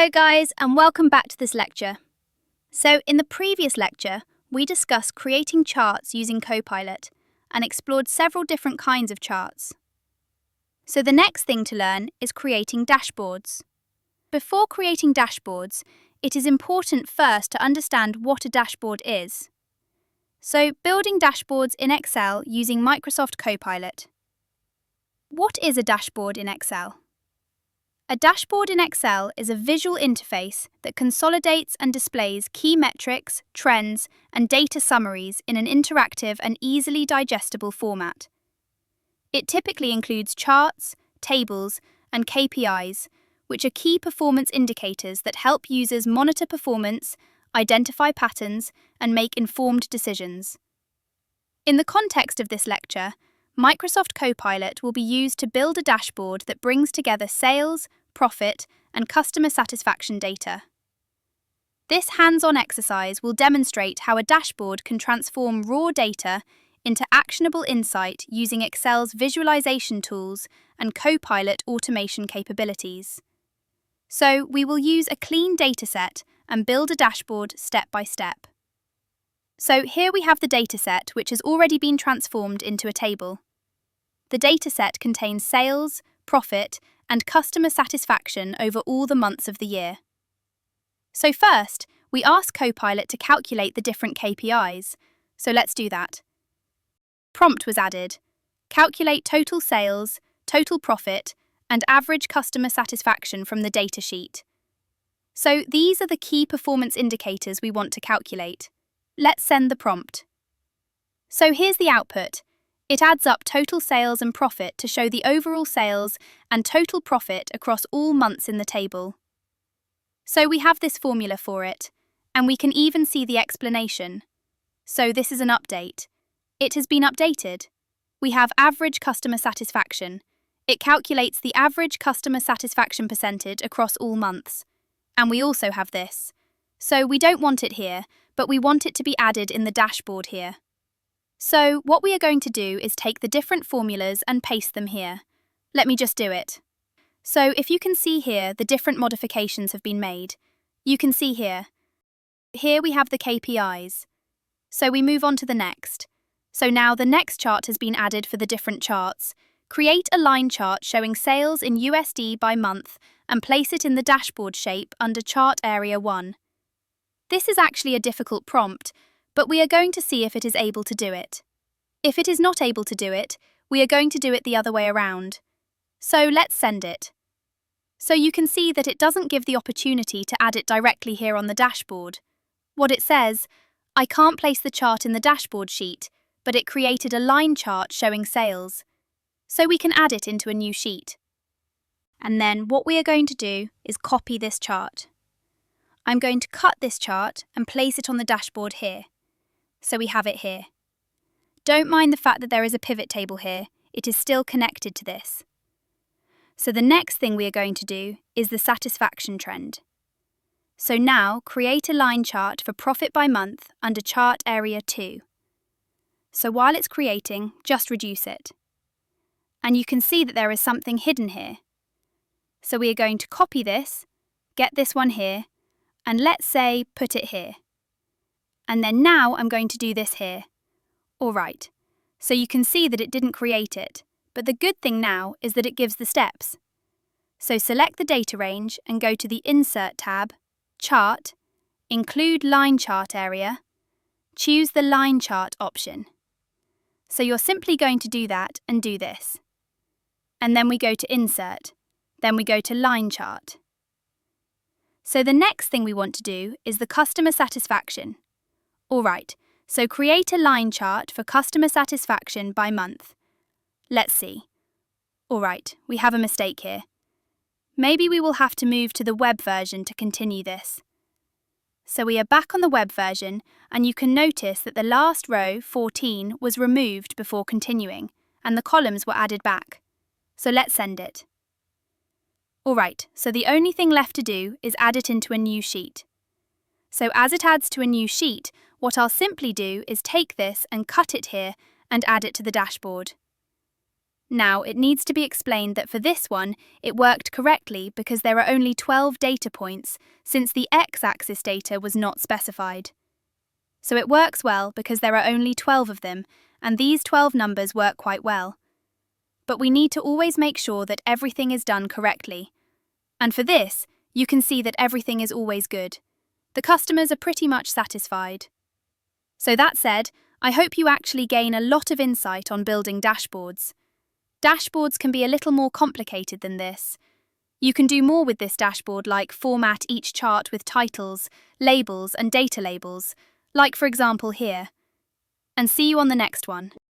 Hello guys, and welcome back to this lecture. So in the previous lecture, we discussed creating charts using Copilot and explored several different kinds of charts. So the next thing to learn is creating dashboards. Before creating dashboards, it is important first to understand what a dashboard is. So building dashboards in Excel using Microsoft Copilot. What is a dashboard in Excel? A dashboard in Excel is a visual interface that consolidates and displays key metrics, trends, and data summaries in an interactive and easily digestible format. It typically includes charts, tables, and KPIs, which are key performance indicators that help users monitor performance, identify patterns, and make informed decisions. In the context of this lecture, Microsoft Copilot will be used to build a dashboard that brings together sales, profit, and customer satisfaction data. This hands-on exercise will demonstrate how a dashboard can transform raw data into actionable insight using Excel's visualization tools and Copilot automation capabilities. So, we will use a clean dataset and build a dashboard step by step. So here we have the dataset, which has already been transformed into a table. The dataset contains sales, profit, and customer satisfaction over all the months of the year. So first, we ask Copilot to calculate the different KPIs. So let's do that. Prompt was added. Calculate total sales, total profit, and average customer satisfaction from the datasheet. So these are the key performance indicators we want to calculate. Let's send the prompt. So here's the output. It adds up total sales and profit to show the overall sales and total profit across all months in the table. So we have this formula for it, and we can even see the explanation. So this is an update. It has been updated. We have average customer satisfaction. It calculates the average customer satisfaction percentage across all months. And we also have this. So we don't want it here, but we want it to be added in the dashboard here. So what we are going to do is take the different formulas and paste them here. Let me just do it. So if you can see here, the different modifications have been made. You can see here. Here we have the KPIs. So we move on to the next. So now the next chart has been added for the different charts. Create a line chart showing sales in USD by month and place it in the dashboard shape under Chart Area 1. This is actually a difficult prompt, but we are going to see if it is able to do it. If it is not able to do it, we are going to do it the other way around. So let's send it. So you can see that it doesn't give the opportunity to add it directly here on the dashboard. What it says, I can't place the chart in the dashboard sheet, but it created a line chart showing sales. So we can add it into a new sheet. And then what we are going to do is copy this chart. I'm going to cut this chart and place it on the dashboard here. So we have it here. Don't mind the fact that there is a pivot table here, it is still connected to this. So the next thing we are going to do is the satisfaction trend. So now create a line chart for profit by month under Chart Area 2. So while it's creating, just reduce it. And you can see that there is something hidden here. So we are going to copy this, get this one here, and let's say put it here. And then now I'm going to do this here. Alright, so you can see that it didn't create it, but the good thing now is that it gives the steps. So select the data range and go to the Insert tab, Chart, Include Line Chart area, choose the Line Chart option. So you're simply going to do that and do this. And then we go to Insert, then we go to Line Chart. So the next thing we want to do is the customer satisfaction. Alright, so create a line chart for customer satisfaction by month. Let's see. Alright, we have a mistake here. Maybe we will have to move to the web version to continue this. So we are back on the web version, and you can notice that the last row, 14, was removed before continuing, and the columns were added back. So let's send it. Alright, so the only thing left to do is add it into a new sheet. So as it adds to a new sheet, what I'll simply do is take this and cut it here and add it to the dashboard. Now, it needs to be explained that for this one, it worked correctly because there are only 12 data points, since the x-axis data was not specified. So it works well because there are only 12 of them, and these 12 numbers work quite well. But we need to always make sure that everything is done correctly. And for this, you can see that everything is always good. The customers are pretty much satisfied. So that said, I hope you actually gain a lot of insight on building dashboards. Dashboards can be a little more complicated than this. You can do more with this dashboard, like format each chart with titles, labels, and data labels, like for example here. And see you on the next one.